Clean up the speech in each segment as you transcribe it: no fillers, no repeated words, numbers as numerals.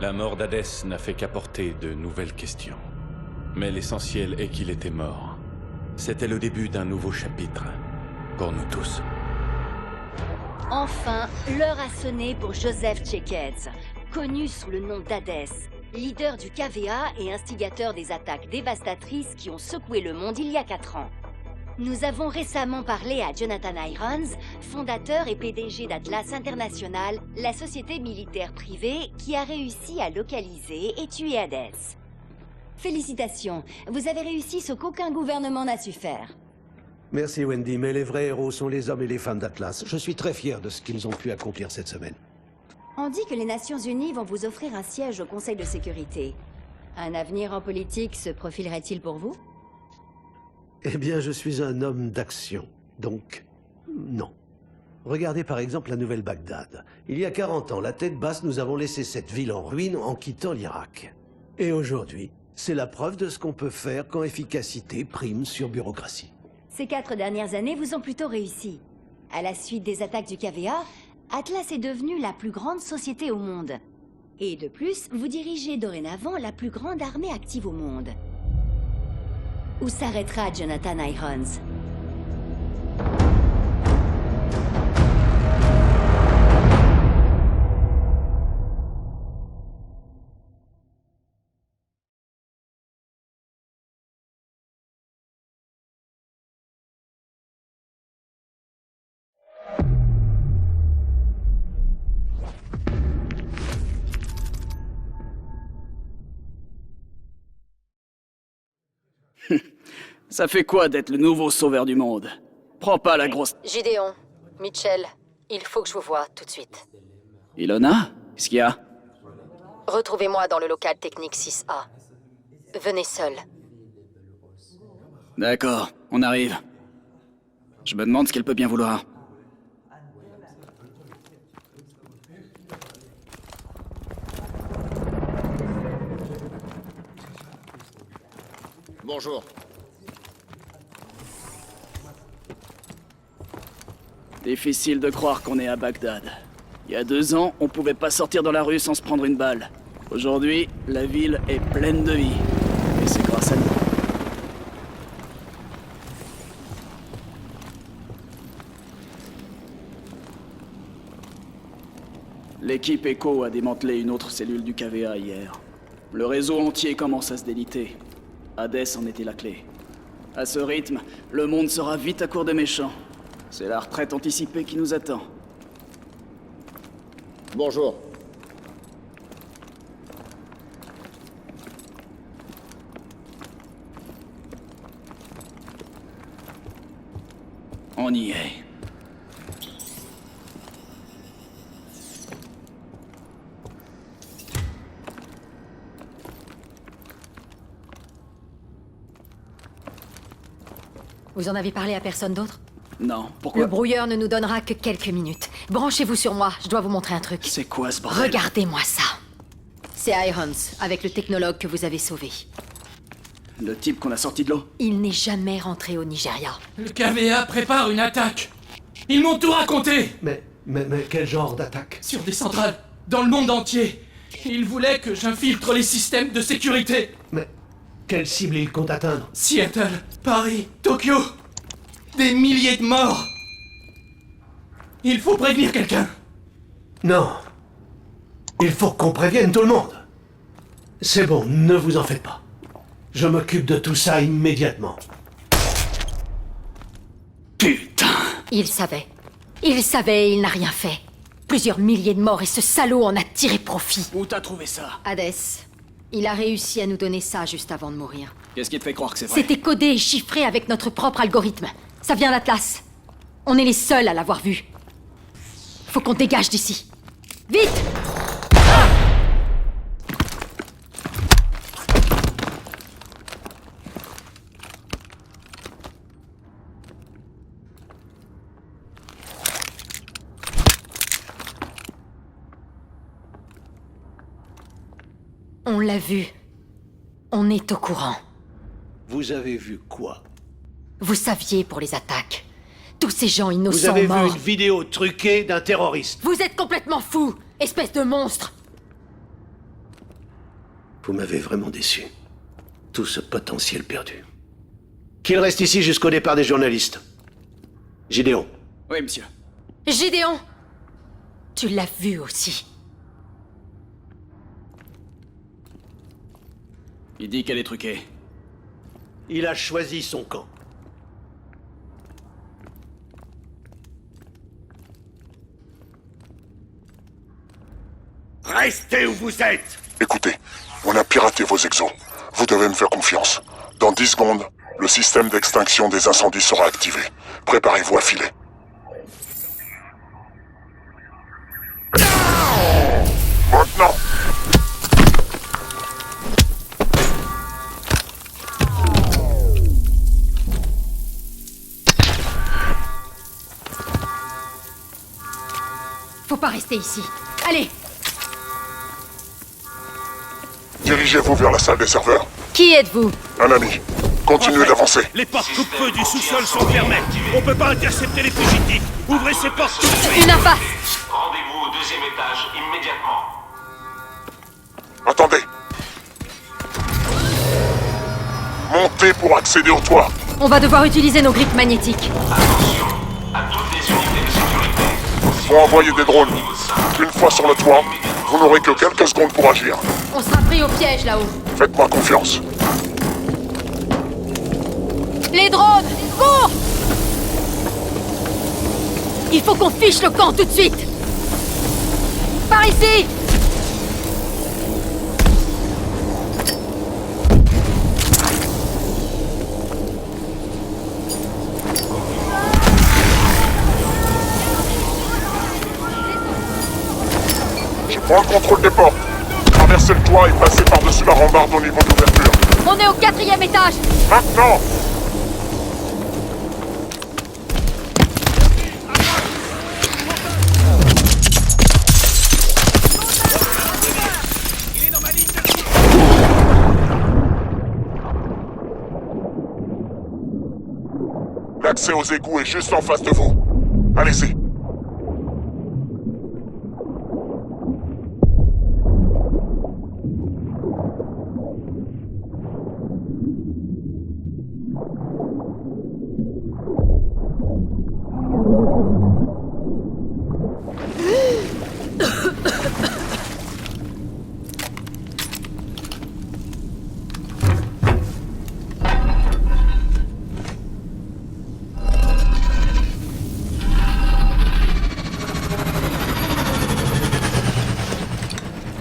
La mort d'Hadès n'a fait qu'apporter de nouvelles questions. Mais l'essentiel est qu'il était mort. C'était le début d'un nouveau chapitre, pour nous tous. Enfin, l'heure a sonné pour Joseph Tchekez, connu sous le nom d'Hadès, leader du KVA et instigateur des attaques dévastatrices qui ont secoué le monde il y a 4 ans. Nous avons récemment parlé à Jonathan Irons, fondateur et PDG d'Atlas International, la société militaire privée qui a réussi à localiser et tuer Hades. Félicitations, vous avez réussi ce qu'aucun gouvernement n'a su faire. Merci Wendy, mais les vrais héros sont les hommes et les femmes d'Atlas. Je suis très fier de ce qu'ils ont pu accomplir cette semaine. On dit que les Nations Unies vont vous offrir un siège au Conseil de sécurité. Un avenir en politique se profilerait-il pour vous? Eh bien, je suis un homme d'action, donc non. Regardez par exemple la nouvelle Bagdad. Il y a 40 ans, la tête basse, nous avons laissé cette ville en ruine en quittant l'Irak. Et aujourd'hui, c'est la preuve de ce qu'on peut faire quand efficacité prime sur bureaucratie. Ces 4 dernières années vous ont plutôt réussi. À la suite des attaques du KVA, Atlas est devenue la plus grande société au monde. Et de plus, vous dirigez dorénavant la plus grande armée active au monde. Où s'arrêtera Jonathan Irons? Ça fait quoi d'être le nouveau sauveur du monde? Prends pas la grosse... Gideon, Mitchell, il faut que je vous voie tout de suite. Ilona? Qu'est-ce qu'il y a? Retrouvez-moi dans le local technique 6A. Venez seul. D'accord, on arrive. Je me demande ce qu'elle peut bien vouloir. Bonjour. Difficile de croire qu'on est à Bagdad. Il y a 2 ans, on pouvait pas sortir dans la rue sans se prendre une balle. Aujourd'hui, la ville est pleine de vie. Et c'est grâce à nous. L'équipe Echo a démantelé une autre cellule du KVA hier. Le réseau entier commence à se déliter. Hades en était la clé. À ce rythme, le monde sera vite à court de méchants. C'est la retraite anticipée qui nous attend. Bonjour. On y est. Vous en avez parlé à personne d'autre? Non, pourquoi? Le brouilleur ne nous donnera que quelques minutes. Branchez-vous sur moi, je dois vous montrer un truc. C'est quoi ce bordel? Regardez-moi ça. C'est Irons, avec le technologue que vous avez sauvé. Le type qu'on a sorti de l'eau? Il n'est jamais rentré au Nigeria. Le KVA prépare une attaque. Ils m'ont tout raconté. Mais quel genre d'attaque? Sur des centrales, dans le monde entier. Ils voulaient que j'infiltre les systèmes de sécurité. Mais quelle cible ils comptent atteindre? Seattle, Paris, Tokyo. Des milliers de morts. Il faut prévenir quelqu'un. Non. Il faut qu'on prévienne tout le monde. C'est bon, ne vous en faites pas. Je m'occupe de tout ça immédiatement. Putain! Il savait. Il savait et il n'a rien fait. Plusieurs milliers de morts et ce salaud en a tiré profit. Où t'as trouvé ça? Hades, il a réussi à nous donner ça juste avant de mourir. Qu'est-ce qui te fait croire que c'est vrai? C'était codé et chiffré avec notre propre algorithme. Ça vient d'Atlas. On est les seuls à l'avoir vu. Faut qu'on dégage d'ici. Vite! On l'a vu. On est au courant. Vous avez vu quoi? Vous saviez pour les attaques. Tous ces gens Vous innocents avez morts. vu une vidéo truquée d'un terroriste. Vous êtes complètement fou, espèce de monstre. Vous m'avez vraiment déçu. Tout ce potentiel perdu. Qu'il reste ici jusqu'au départ des journalistes. Gideon. Oui, monsieur. Gideon! Tu l'as vu aussi. Il dit qu'elle est truquée. Il a choisi son camp. Restez où vous êtes! Écoutez, on a piraté vos exos. Vous devez me faire confiance. Dans 10 secondes, le système d'extinction des incendies sera activé. Préparez-vous à filer. Maintenant! Faut pas rester ici. Allez! Dirigez-vous vers la salle des serveurs. Qui êtes-vous? Un ami. Continuez d'avancer. Les portes coupe-feu du sous-sol sont fermées. On peut pas intercepter les fugitifs. Ouvrez ces portes tout de suite. Une impasse! Rendez-vous au 2e étage immédiatement. Attendez. Montez pour accéder au toit. On va devoir utiliser nos grippes magnétiques. Attention à toutes les unités de sécurité. Faut envoyer des drones. Une fois sur le toit, vous n'aurez que quelques secondes pour agir. On sera pris au piège là-haut. Faites-moi confiance. Les drones! Cours! Il faut qu'on fiche le camp tout de suite! Par ici! Je prends le contrôle des portes. Traversez le toit et passez par-dessus la rambarde au niveau d'ouverture. On est au 4e étage! Maintenant! L'accès aux égouts est juste en face de vous. Allez-y.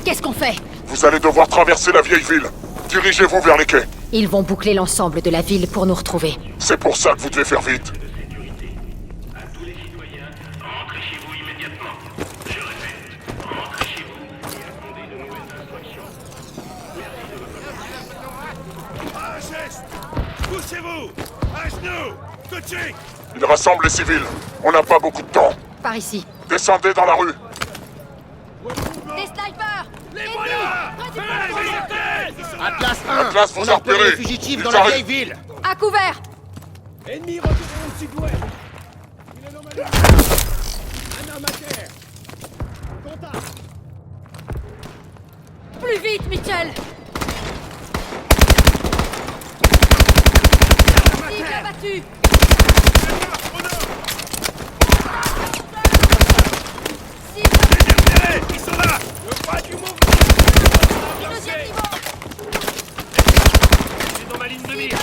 Qu'est-ce qu'on fait? Vous allez devoir traverser la vieille ville. Dirigez-vous vers les quais. Ils vont boucler l'ensemble de la ville pour nous retrouver. C'est pour ça que vous devez faire vite. Un geste! Poussez-vous! À genoux! Tout de suite! Il rassemble les civils. On n'a pas beaucoup de temps. Par ici. Descendez dans la rue. Des snipers! Les voilà! Atlas 1, Atlas, vous on a repéré repérez. les fugitifs Ils dans la arrivent. vieille ville. À couvert! Ennemi retiré au sud-ouest! Il est nommé. Un homme à terre! Contact! Plus vite, Mitchell! Cible abattue! Ils sont là! Le bras du mouvement! Deuxième niveau! C'est dans ma ligne de mire!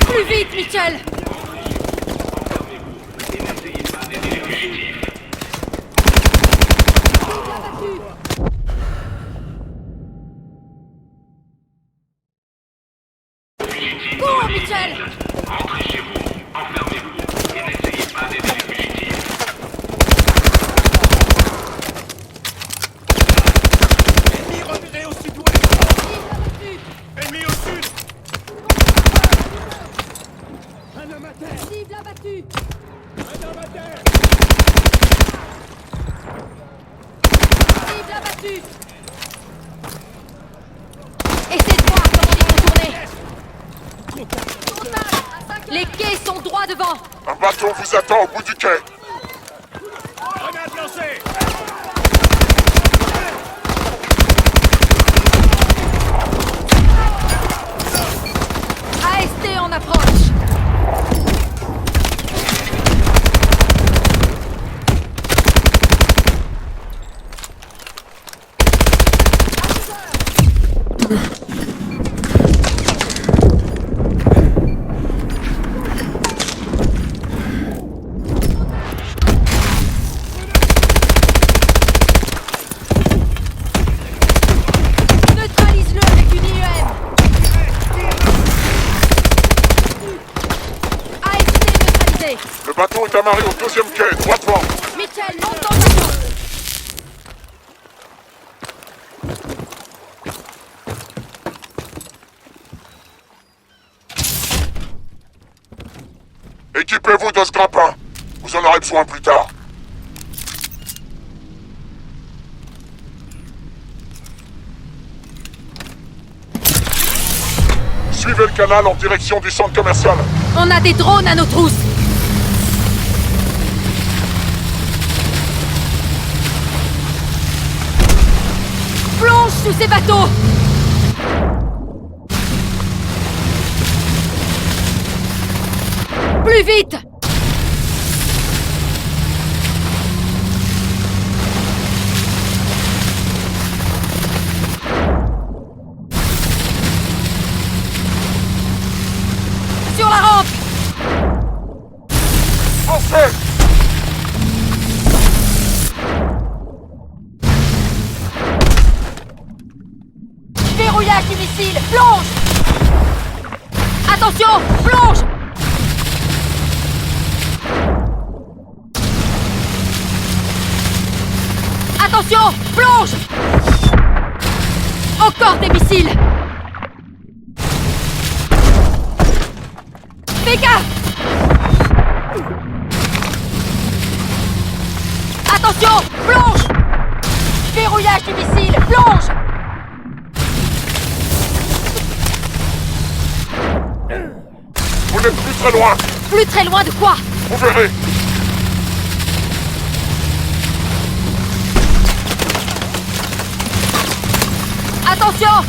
Plus vite, Mitchell! Cours, Mitchell! Rentrez chez vous, enfermez-vous et n'essayez pas d'aider les fugitifs. Ennemi repéré au sud-ouest! Ennemi au sud! Un homme à terre! Cible abattue! Un homme à terre! Cible abattue! Essayez de voir comment les contourner! Les quais sont droits devant! Un bateau vous attend au bout du quai. lancé! AST en approche! Neutralise-le avec une IEM! AST neutralisé! Le bateau est amarré au deuxième quai, droitement. Mitchell, monte dans le bateau! Équipez-vous de ce grappin. Vous en aurez besoin plus tard. Suivez le canal en direction du centre commercial. On a des drones à nos trousses! Plonge sous ces bateaux! Plus vite! Sur la rampe! Foncez! Verrouillage du missile! Plonge! Attention! Plonge! Attention! Plonge! Encore des missiles! Fais gaffe! Attention! Plonge! Verrouillage du missile! Plonge! Vous n'êtes plus très loin. Plus très loin de quoi? Vous verrez. Attention!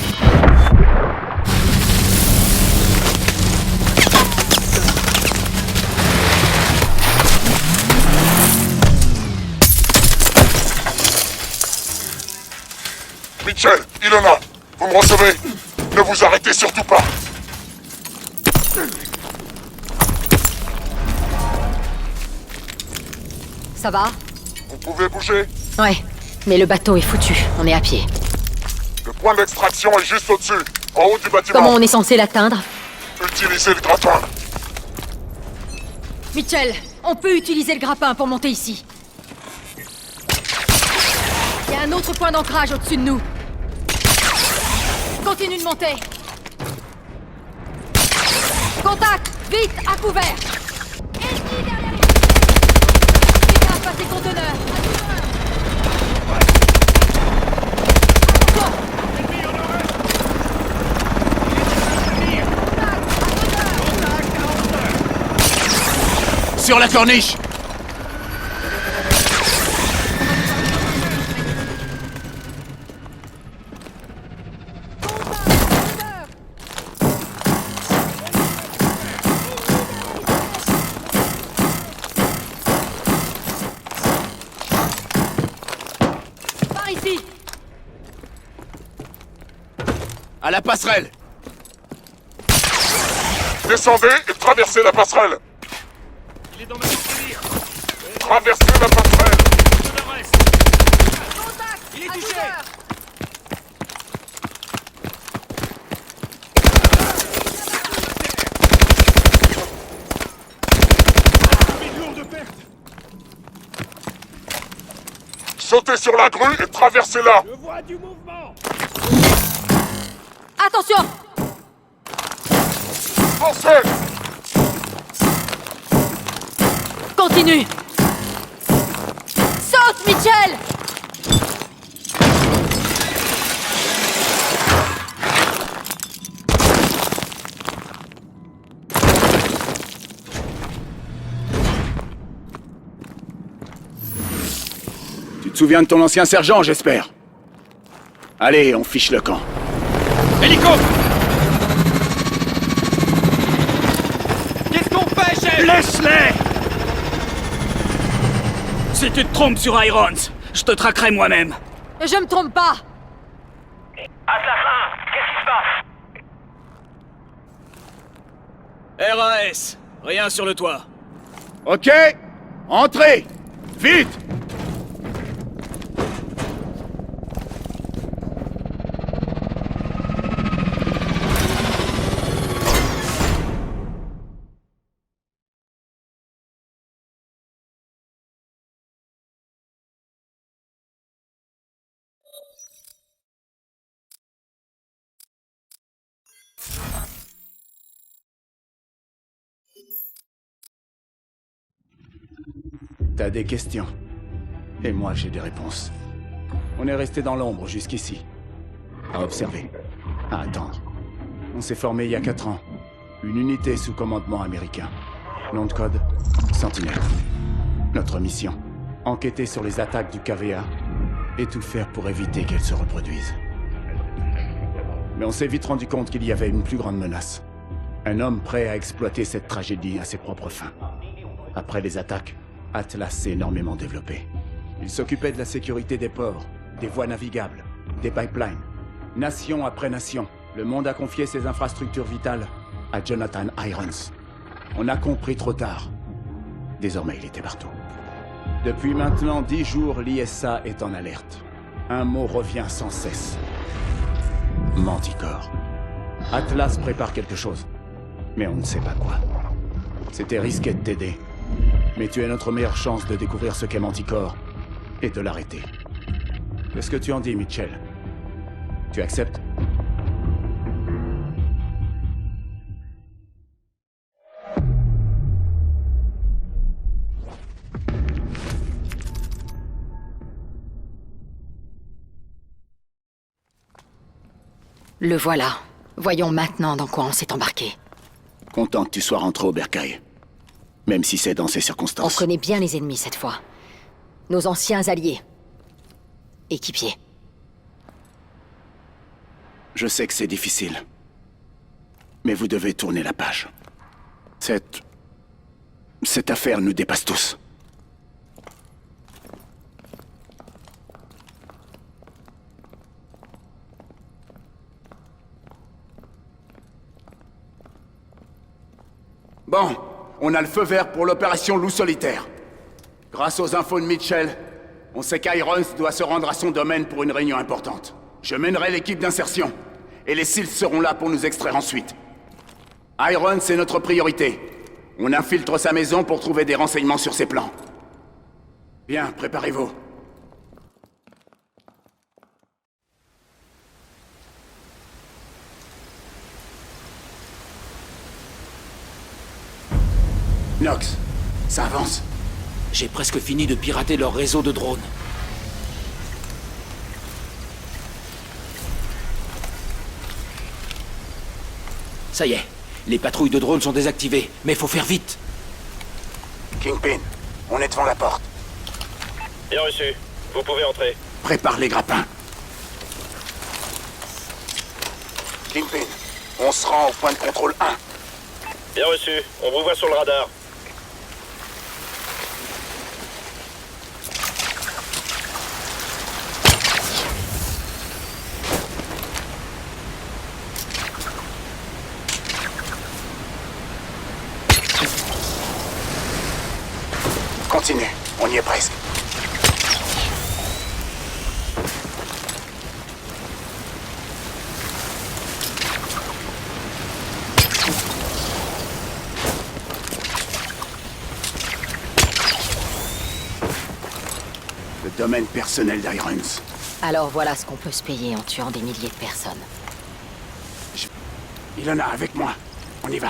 Mitchell, Ilona, vous me recevez? Ne vous arrêtez surtout pas. Ça va? Vous pouvez bouger? Ouais, mais le bateau est foutu. On est à pied. Le point d'extraction est juste au-dessus, en haut du bâtiment. Comment on est censé l'atteindre? Utilisez le grappin. Mitchell, on peut utiliser le grappin pour monter ici. Il y a un autre point d'ancrage au-dessus de nous. Continue de monter. Contact! Vite, à couvert! Ennemi derrière les... Fais gaffe à ces conteneurs! Sur la corniche! Par ici! À la passerelle! Descendez et traversez la passerelle. Il est dans ma lire. Traversez la passerelle. Je le reste. Contact! Il est À touché. couvert. Une lourde perte. Sautez sur la grue et traversez-la. Je vois du mouvement. Attention! Foncez. Continue! Saute, Mitchell! te souviens de ton ancien sergent, j'espère. Allez, on fiche le camp. Hélico! Qu'est-ce qu'on fait, chef? Laisse-les! Si tu te trompes sur Irons, je te traquerai moi-même. Je me trompe pas! Atlas 1, qu'est-ce qui se passe? RAS, rien sur le toit. Ok, entrez! Vite! T'as des questions. Et moi, j'ai des réponses. On est resté dans l'ombre jusqu'ici. À observer. À attendre. On s'est formé il y a 4 ans. Une unité sous commandement américain. Nom de code, Sentinelle. Notre mission, enquêter sur les attaques du KVA et tout faire pour éviter qu'elles se reproduisent. Mais on s'est vite rendu compte qu'il y avait une plus grande menace. Un homme prêt à exploiter cette tragédie à ses propres fins. Après les attaques, Atlas s'est énormément développé. Il s'occupait de la sécurité des ports, des voies navigables, des pipelines. Nation après nation, le monde a confié ses infrastructures vitales à Jonathan Irons. On a compris trop tard. Désormais, il était partout. Depuis maintenant 10 jours, l'ISA est en alerte. Un mot revient sans cesse. Manticore. Atlas prépare quelque chose, mais on ne sait pas quoi. C'était risqué de t'aider. Mais tu es notre meilleure chance de découvrir ce qu'est Manticore et de l'arrêter. Qu'est-ce que tu en dis, Mitchell? Tu acceptes? Le voilà. Voyons maintenant dans quoi on s'est embarqué. Content que tu sois rentré au bercail. Même si c'est dans ces On circonstances. connaît bien les ennemis cette fois. Nos anciens alliés. Équipiers. Je sais que c'est difficile. Mais vous devez tourner la page. Cette affaire nous dépasse tous. Bon, on a le feu vert pour l'opération Loup Solitaire. Grâce aux infos de Mitchell, on sait qu'Irons doit se rendre à son domaine pour une réunion importante. Je mènerai l'équipe d'insertion, et les SEALs seront là pour nous extraire ensuite. Irons est notre priorité. On infiltre sa maison pour trouver des renseignements sur ses plans. Bien, préparez-vous. Nox, ça avance. J'ai presque fini de pirater leur réseau de drones. Ça y est, les patrouilles de drones sont désactivées, mais faut faire vite. Kingpin, on est devant la porte. Bien reçu. Vous pouvez entrer. Prépare les grappins. Kingpin, on se rend au point de contrôle 1. Bien reçu. On vous voit sur le radar. Continue, on y est presque. Le domaine personnel d'Irons. Alors voilà ce qu'on peut se payer en tuant des milliers de personnes. Il en a avec moi. On y va.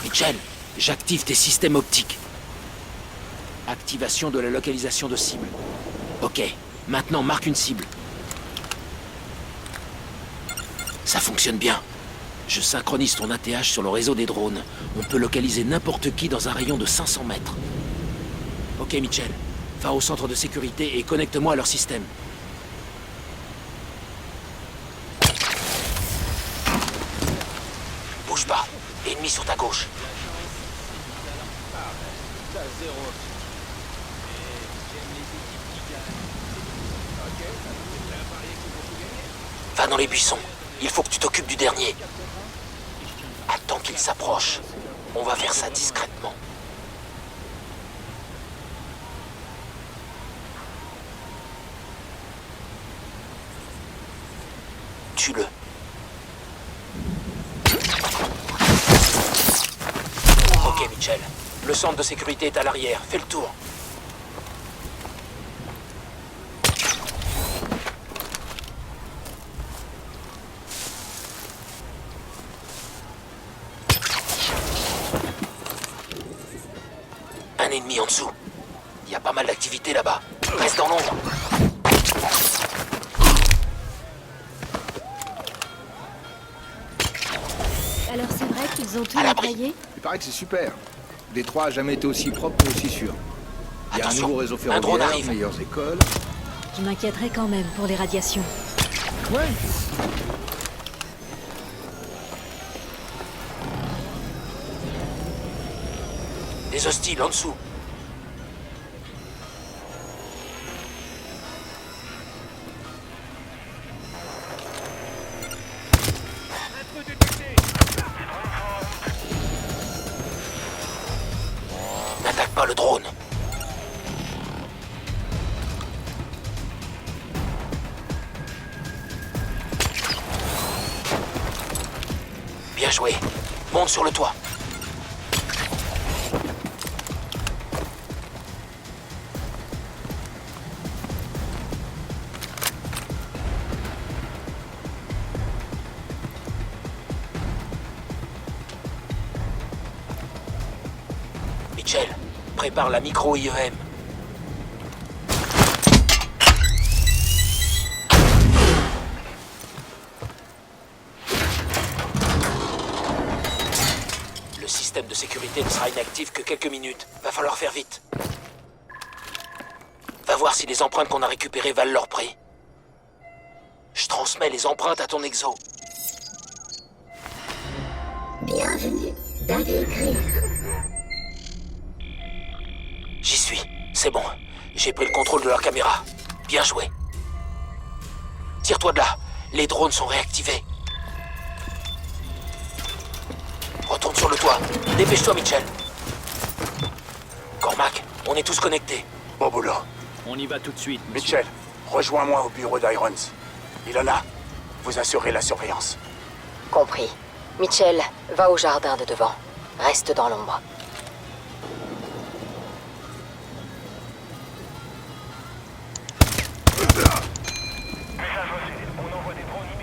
Mitchell, j'active tes systèmes optiques. Activation de la localisation de cible. Ok, maintenant marque une cible. Ça fonctionne bien. Je synchronise ton ATH sur le réseau des drones. On peut localiser n'importe qui dans un rayon de 500 mètres. Ok, Mitchell. Va au centre de sécurité et connecte-moi à leur système. Bouge pas. Ennemi sur ta gauche. Va dans les buissons. Il faut que tu t'occupes du dernier. Attends qu'il s'approche. On va faire ça discrètement. Tue-le. Ok, Mitchell. Le centre de sécurité est à l'arrière. Fais le tour. Un ennemi en dessous. Il y a pas mal d'activité là-bas. Reste dans l'ombre. Alors c'est vrai qu'ils ont tout À l'abri. nettoyé? Il paraît que c'est super. Détroit a jamais été aussi propre et aussi sûr. Il y a un Attention, nouveau réseau un drone ferroviaire, arrive. meilleures écoles. Je m'inquiéterais quand même pour les radiations. Ouais. Des hostiles en dessous. N'attaque pas le drone. Bien joué. Monte sur le toit. Mitchell, prépare la micro-IEM. Le système de sécurité ne sera inactif que quelques minutes. Va falloir faire vite. Va voir si les empreintes qu'on a récupérées valent leur prix. Je transmets les empreintes à ton exo. J'y suis. C'est bon. J'ai pris le contrôle de leur caméra. Bien joué. Tire-toi de là. Les drones sont réactivés. Retourne sur le toit. Dépêche-toi, Mitchell. Cormac, on est tous connectés. Bon boulot. On y va tout de suite. Mitchell, rejoins-moi au bureau d'Irons. Ilona, vous assurez la surveillance. Compris. Mitchell, va au jardin de devant. Reste dans l'ombre.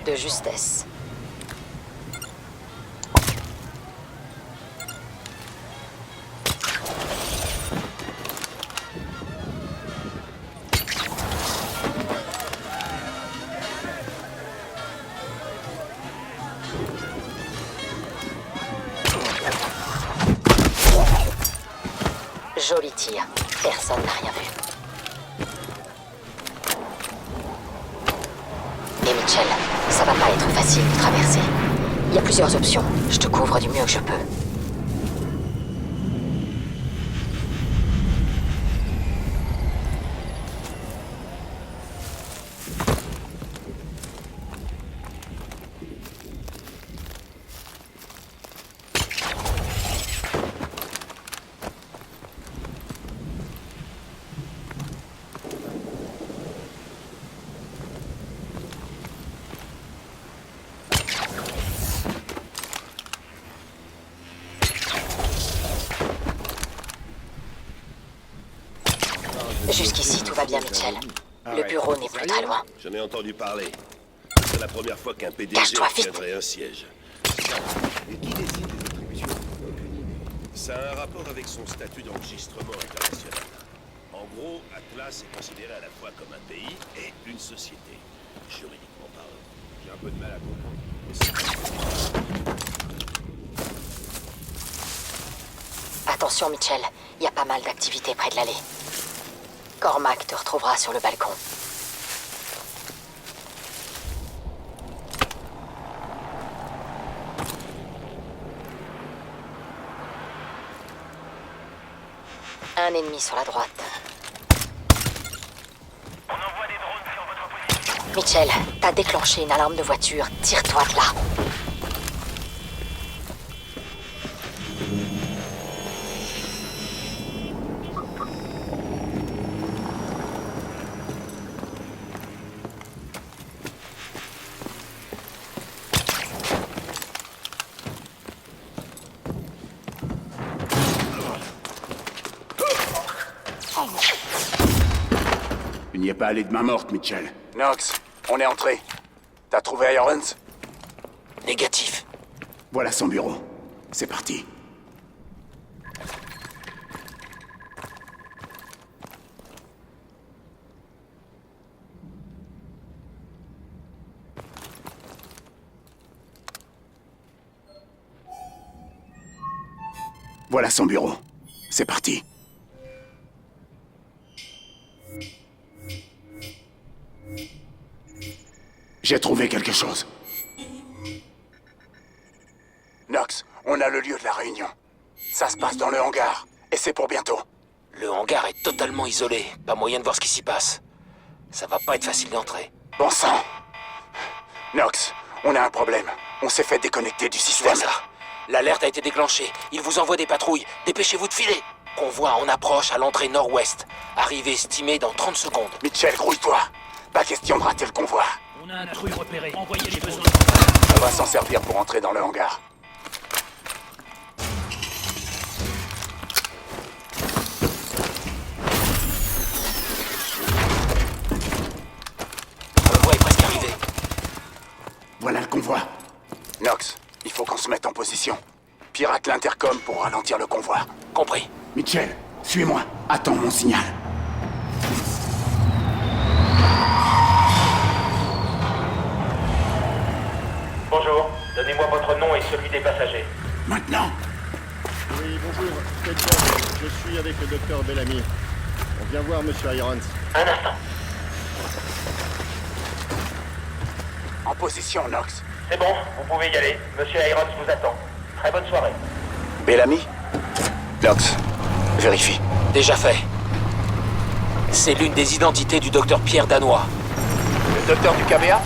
De justesse. Joli tir. Personne n'a rien vu. Et Mitchell, ça va pas être facile de traverser. Il y a plusieurs options. Je te couvre du mieux que je peux. Jusqu'ici, tout va bien, Mitchell. Le bureau n'est plus très loin. J'en ai entendu parler. C'est la première fois qu'un PDG Cache-toi vite. obtiendrait un siège. Et qui décide des attributions? Aucune idée. Ça a un rapport avec son statut d'enregistrement international. En gros, Atlas est considéré à la fois comme un pays et une société, juridiquement parlant. J'ai un peu de mal à comprendre. Attention, Mitchell. Il y a pas mal d'activités près de l'allée. Cormac te retrouvera sur le balcon. Un ennemi sur la droite. On envoie des drones sur votre position. Mitchell, t'as déclenché une alarme de voiture. Tire-toi de là. Tu n'y es pas allé de main morte, Mitchell. Knox, on est entré. T'as trouvé Irons? Négatif. Voilà son bureau. C'est parti. Voilà son bureau. C'est parti. J'ai trouvé quelque chose. Knox, on a le lieu de la réunion. Ça se passe dans le hangar. Et c'est pour bientôt. Le hangar est totalement isolé. Pas moyen de voir ce qui s'y passe. Ça va pas être facile d'entrer. Bon sang. Knox, on a un problème. On s'est fait déconnecter du Tu système. vois ça? L'alerte a été déclenchée. Il vous envoie des patrouilles. Dépêchez-vous de filer. Convoi en approche à l'entrée nord-ouest. Arrivée estimée dans 30 secondes. Mitchell, grouille-toi. Pas question de rater le convoi. On a un intrus repéré. Envoyez les besoins. On va s'en servir pour entrer dans le hangar. Le convoi est presque arrivé. Voilà le convoi. Knox, il faut qu'on se mette en position. Pirate l'intercom pour ralentir le convoi. Compris. Mitchell, suis-moi. Attends mon signal. Bonjour. Donnez-moi votre nom et celui des passagers. Maintenant. Oui, bonjour. Je suis avec le docteur Bellamy. On vient voir Monsieur Irons. Un instant. En position, Knox. C'est bon, vous pouvez y aller. Monsieur Irons vous attend. Très bonne soirée. Bellamy? Knox, vérifie. Déjà fait. C'est l'une des identités du docteur Pierre Danois. Le docteur du KVA?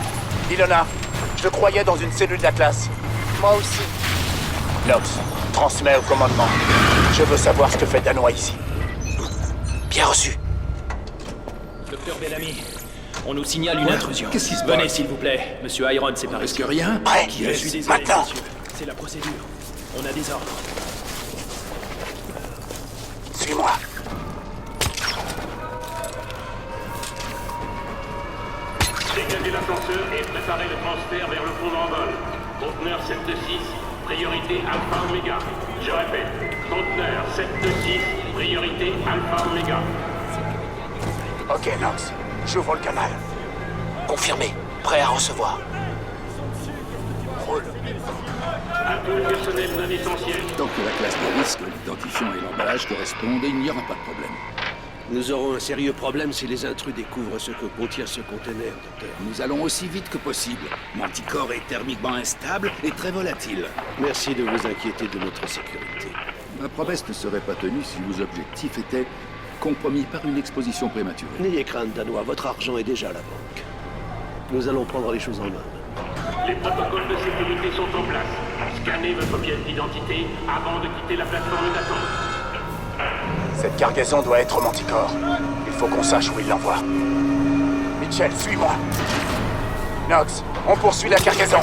Ilona, je le croyais dans une cellule d'Atlas. Moi aussi. Knox, transmets au commandement. Je veux savoir ce que fait Danois ici. Bien reçu. Docteur Bellamy, on nous signale une Quoi? intrusion. Qu'est-ce qui se Venez passe? s'il vous plaît. Monsieur Iron, c'est par ici. rien? Prêt? Je suis désolé, Maintenant. monsieur. C'est la procédure. On a des ordres. Suis-moi. Dégagez l'ascenseur et préparez le transfert vers le pont d'envol. Conteneur 726, priorité Alpha Omega. Je répète, conteneur 726, priorité Alpha Omega. Ok, Knox. J'ouvre le canal. Confirmé. Prêt à recevoir. Roule. À tout le personnel non essentiel. Tant que la classe de risque, l'identifiant et l'emballage correspondent, il n'y aura pas de problème. Nous aurons un sérieux problème si les intrus découvrent ce que contient ce conteneur, docteur. Nous allons aussi vite que possible. Manticore est thermiquement instable et très volatile. Merci de vous inquiéter de notre sécurité. Ma promesse ne serait pas tenue si vos objectifs étaient compromis par une exposition prématurée. N'ayez crainte, Danois, votre argent est déjà à la banque. Nous allons prendre les choses en main. Les protocoles de sécurité sont en place. Scannez votre pièce d'identité avant de quitter la plateforme d'attente. Cette cargaison doit être Manticore. Il faut qu'on sache où il l'envoie. Mitchell, suis-moi. Knox, on poursuit la cargaison.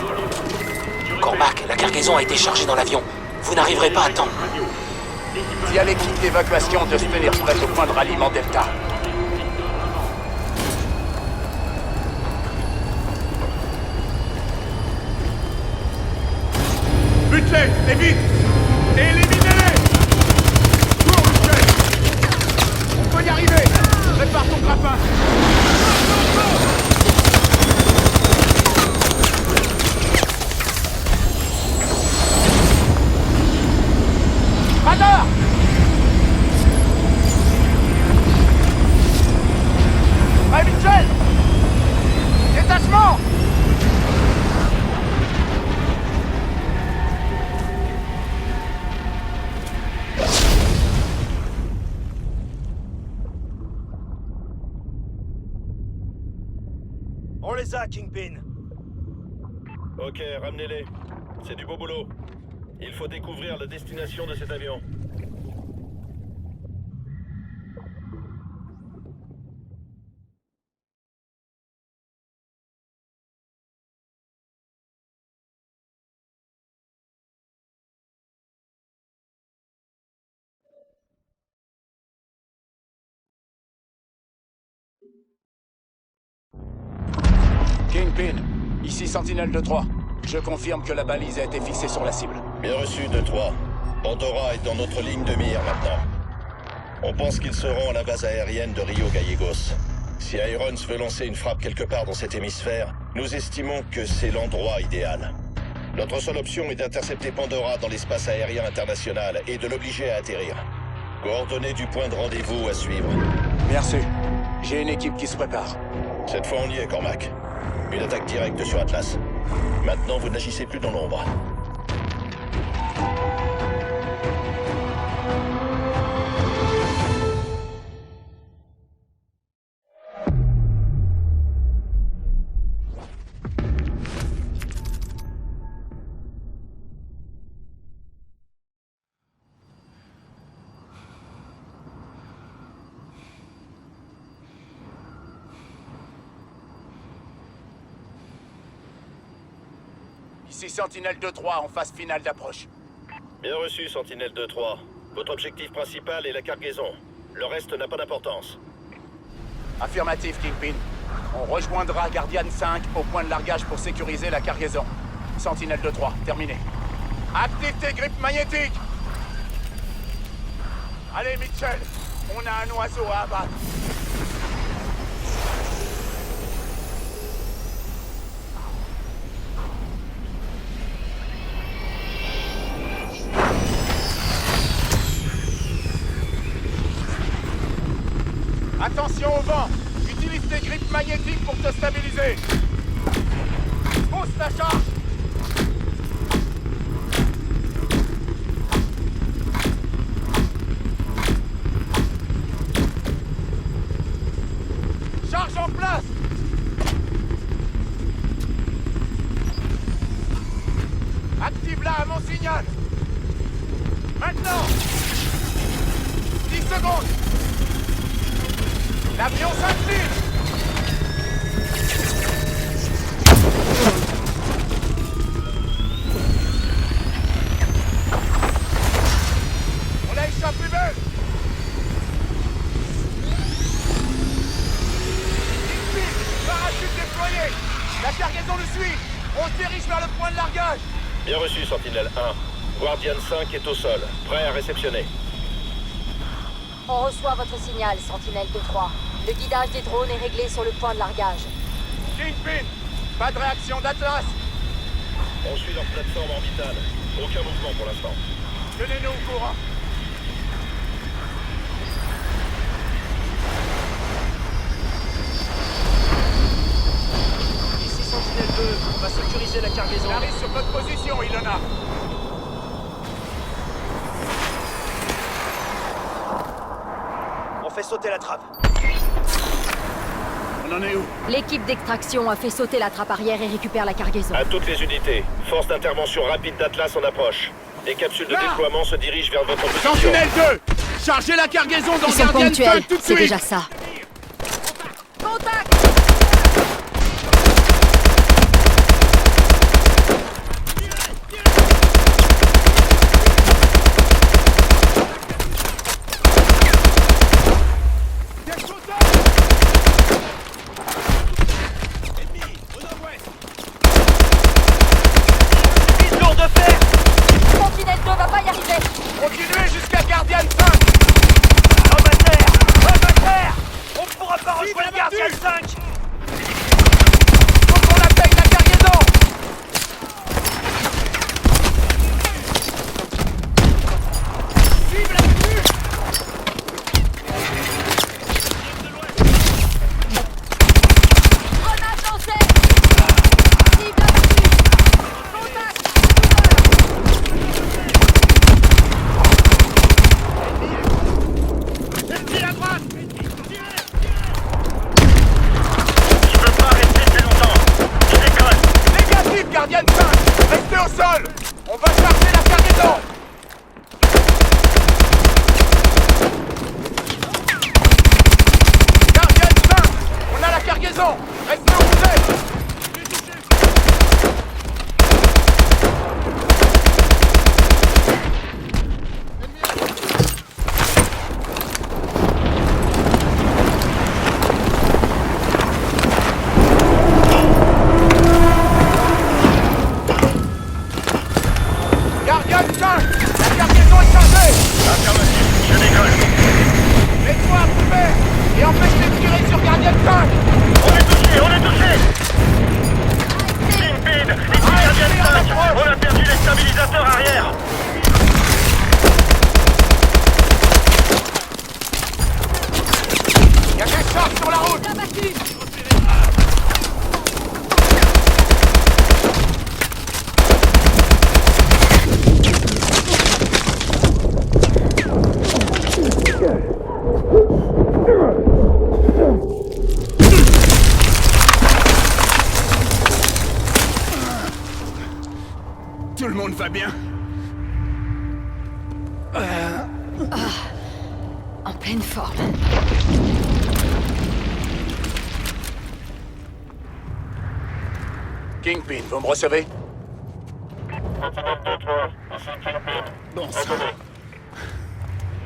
Cormac, la cargaison a été chargée dans l'avion. Vous n'arriverez pas à temps. Dis à l'équipe d'évacuation de se tenir prête au point de ralliement Delta. Bute-les, et vite! Éliminez-les! Cours, Michel! On peut y arriver! Prépare ton grappin! Radar! ça, Kingpin. Ok, ramenez-les. C'est du beau boulot. Il faut découvrir la destination de cet avion. Kingpin, ici Sentinelle 2-3. Je confirme que la balise a été fixée sur la cible. Bien reçu, 2-3. Pandora est dans notre ligne de mire maintenant. On pense qu'ils seront à la base aérienne de Rio Gallegos. Si Irons veut lancer une frappe quelque part dans cet hémisphère, nous estimons que c'est l'endroit idéal. Notre seule option est d'intercepter Pandora dans l'espace aérien international et de l'obliger à atterrir. Coordonnées du point de rendez-vous à suivre. Merci. J'ai une équipe qui se prépare. Cette fois, on y est, Cormac. Une attaque directe sur Atlas. Maintenant, vous n'agissez plus dans l'ombre. Ici Sentinelle 2-3 en phase finale d'approche. Bien reçu, Sentinelle 2-3. Votre objectif principal est la cargaison. Le reste n'a pas d'importance. Affirmatif, Kingpin. On rejoindra Guardian 5 au point de largage pour sécuriser la cargaison. Sentinelle 2-3, terminé. Active tes grippes magnétiques! Allez, Mitchell, on a un oiseau à abattre. Attention au vent! Utilise tes grippes magnétiques pour te stabiliser! Pousse la charge! Charge en place! Active-la à mon signal! Maintenant! 10 secondes! L'avion s'incline! On la échappe plus belle! Parachute déployé! La cargaison le suit! On se dirige vers le point de largage! Bien reçu, Sentinelle 1. Guardian 5 est au sol, prêt à réceptionner. On reçoit votre signal, Sentinelle 2-3. Le guidage des drones est réglé sur le point de largage. Kingpin! Pas de réaction d'Atlas! On suit leur plateforme orbitale. Aucun mouvement pour l'instant. Tenez-nous au courant! Ici Sentinelle 2, on va sécuriser la cargaison. On arrive sur votre position, Ilona! On fait sauter la trappe. On en est où? L'équipe d'extraction a fait sauter la trappe arrière et récupère la cargaison. À toutes les unités, force d'intervention rapide d'Atlas en approche. Les capsules de déploiement se dirigent vers votre position. Sentinelle 2! Chargez la cargaison dans Ils sont Guardian 5 ponctuels, tout de c'est suite! déjà ça. Contact! Sentinelle 2 va pas y arriver! Continuez jusqu'à Guardian 5! Homme à terre! Homme à terre! je décolle. Mets-toi à couvert et empêche-les de tirer sur Guardian 5. On est touché, on est touché. Kingpin, ici Guardian 5. On a perdu les stabilisateurs arrière. Y'a des chars sur la route. Tout le monde va bien? En pleine forme. Kingpin, vous me recevez? Bon sang.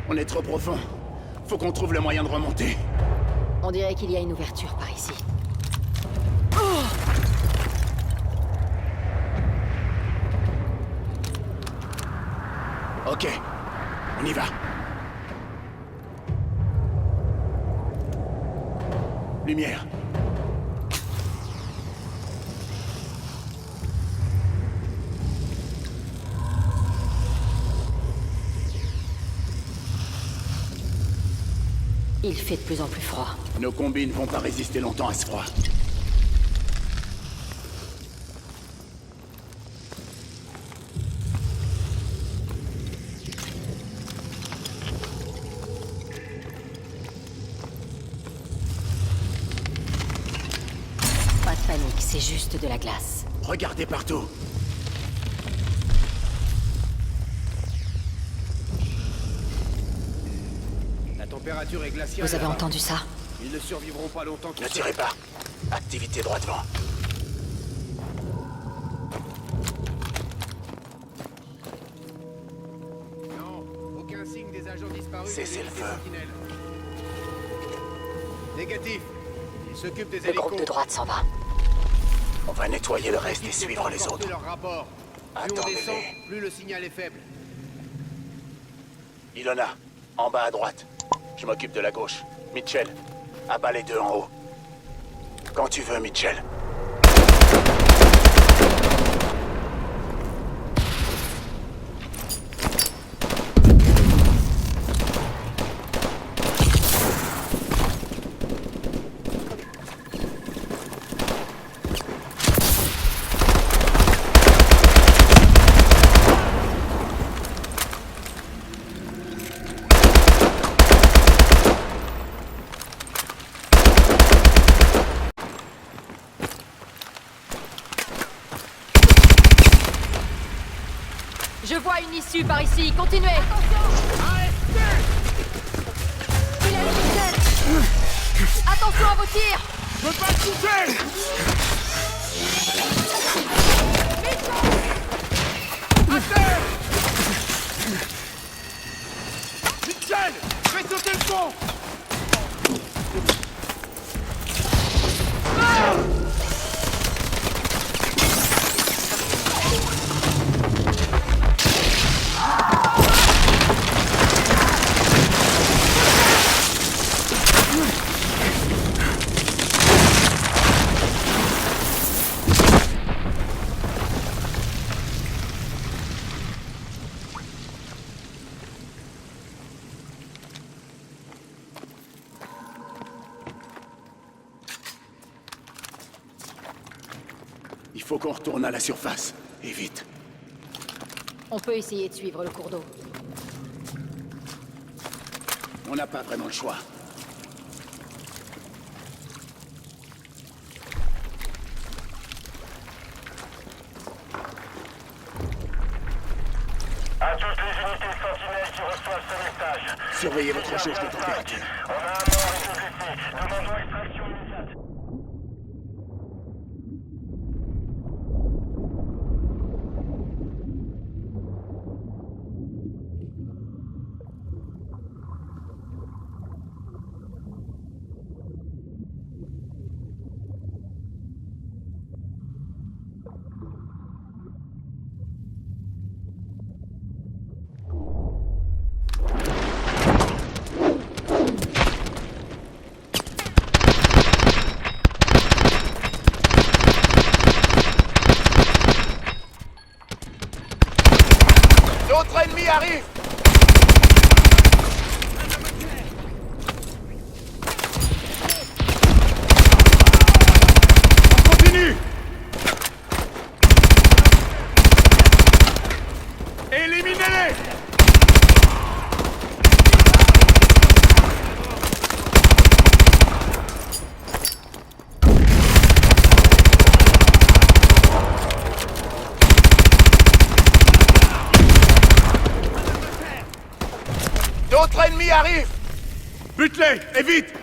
On est trop profond. Faut qu'on trouve le moyen de remonter. On dirait qu'il y a une ouverture par ici. Ok, on y va. Lumière. Il fait de plus en plus froid. Nos combines vont pas résister longtemps à ce froid. Pas de panique, c'est juste de la glace. Regardez partout. La température est glaciale. Vous avez là-bas. entendu ça? Ils ne survivront pas longtemps. Ne tirez pas. Activité droit devant. Non, aucun signe des agents disparus. Cessez le feu. Négatif. Ils s'occupent des Le groupe de droite s'en va. On va nettoyer le reste et suivre les autres. Leur rapport. Plus on descend, plus le signal est faible. Ilona, en bas à droite. Je m'occupe de la gauche. Mitchell, abat les deux en haut. Quand tu veux, Mitchell. Je vois une issue par ici, continuez. Il a une tête. Attention à vos tirs. Je veux pas toucher. À terre. Mitchell, fais sauter le pont. Il faut qu'on retourne à la surface. Et vite. On peut essayer de suivre le cours d'eau. On n'a pas vraiment le choix. À toutes les unités sentinelles qui reçoivent ce message. Surveillez votre jauge de température. On a un mort et deux blessés. Demandons extraction immédiate. ennemi arrive! On continue! Éliminez-les! D'autres ennemis arrivent! Bute-les! Et vite!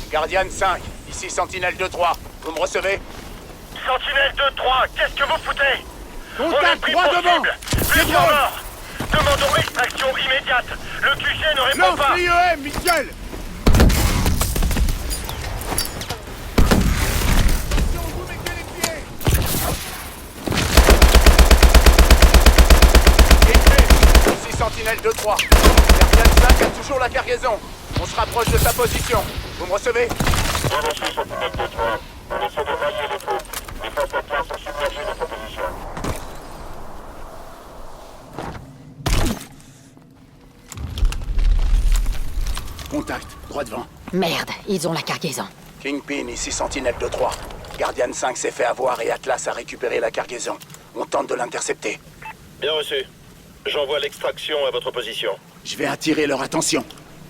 Guardian 5, ici Sentinelle 2-3. Vous me recevez? Sentinelle 2-3, qu'est-ce que vous foutez? Contact droit devant! Plusieurs morts! Demandons extraction immédiate! Le QG ne répond Lance pas! l'IEM, Mitchell! Ici Sentinelle 2-3. Guardian 5 a toujours la cargaison. On se rapproche de sa position. Vous me recevez? Contact, droit devant. Merde, ils ont la cargaison. Kingpin, ici Sentinelle 2-3. Guardian 5 s'est fait avoir et Atlas a récupéré la cargaison. On tente de l'intercepter. Bien reçu. J'envoie l'extraction à votre position. Je vais attirer leur attention.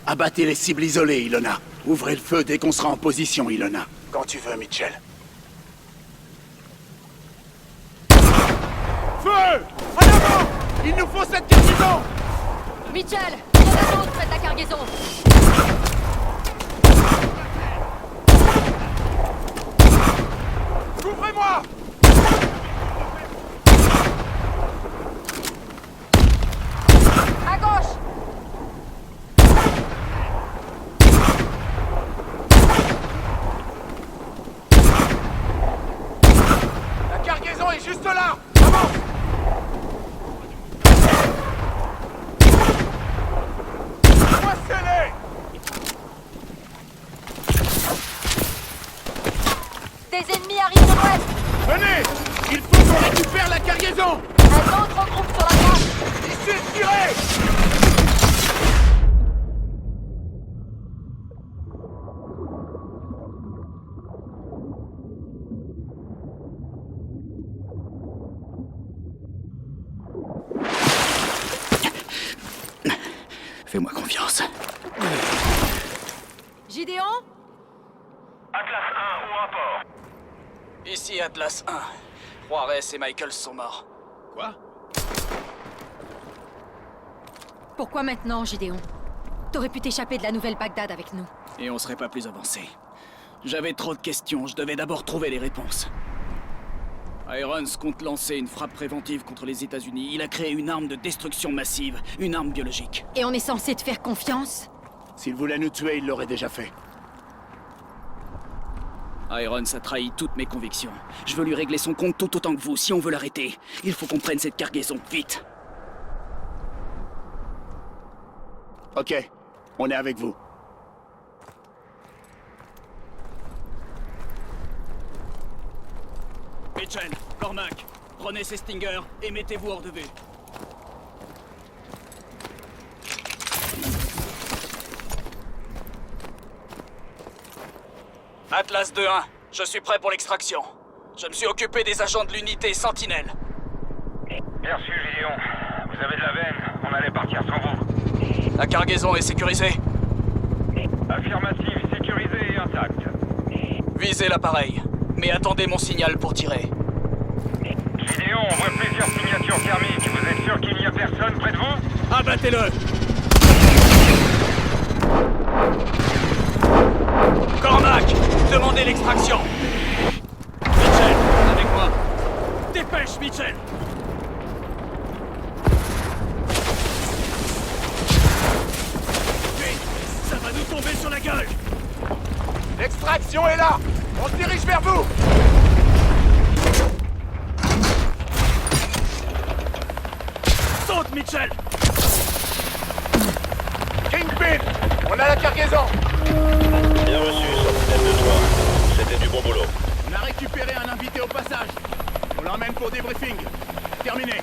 Abattez les cibles isolées, Ilona. Ouvrez le feu dès qu'on sera en position, Ilona. Quand tu veux, Mitchell. Feu! En avant! Il nous faut cette cargaison! Mitchell, on a d'autres près de la cargaison. Couvrez-moi! À gauche! La cargaison est juste là! Avance! Coincez-les! Des ennemis arrivent de l'ouest! Venez! Il faut qu'on récupère la cargaison! Un autre groupe sur la droite! Ici, tirez! Fais-moi confiance. Gideon? Atlas 1, au rapport. Ici Atlas 1. Juarez et Michael sont morts. Quoi? Pourquoi maintenant, Gideon? T'aurais pu t'échapper de la nouvelle Bagdad avec nous. Et on serait pas plus avancé. J'avais trop de questions, je devais d'abord trouver les réponses. Irons compte lancer une frappe préventive contre les États-Unis. Il a créé une arme de destruction massive, une arme biologique. Et on est censé te faire confiance? S'il voulait nous tuer, il l'aurait déjà fait. Irons a trahi toutes mes convictions. Je veux lui régler son compte tout autant que vous. Si on veut l'arrêter, il faut qu'on prenne cette cargaison, vite. Ok, on est avec vous. Mitchell, Cormac, prenez ces Stingers et mettez-vous hors de vue. Atlas 2-1, je suis prêt pour l'extraction. Je me suis occupé des agents de l'unité Sentinelle. Bien reçu, Gideon. Vous avez de la veine. qu'on allait partir sans vous. La cargaison est sécurisée? Affirmative, sécurisée et intacte. Visez l'appareil, mais attendez mon signal pour tirer. Gideon, on voit plusieurs signatures thermiques. Vous êtes sûr qu'il n'y a personne près de vous? Abattez-le! Cormac, demandez l'extraction. Mitchell, avec moi. Dépêche, Mitchell! Vite, ça va nous tomber sur la gueule! L'extraction est là! On se dirige vers vous! Saute, Mitchell! Kingpin! On a la cargaison! Bien reçu, Sentinelle 2-3. C'était du bon boulot. On a récupéré un invité au passage. On l'emmène pour débriefing. Terminé.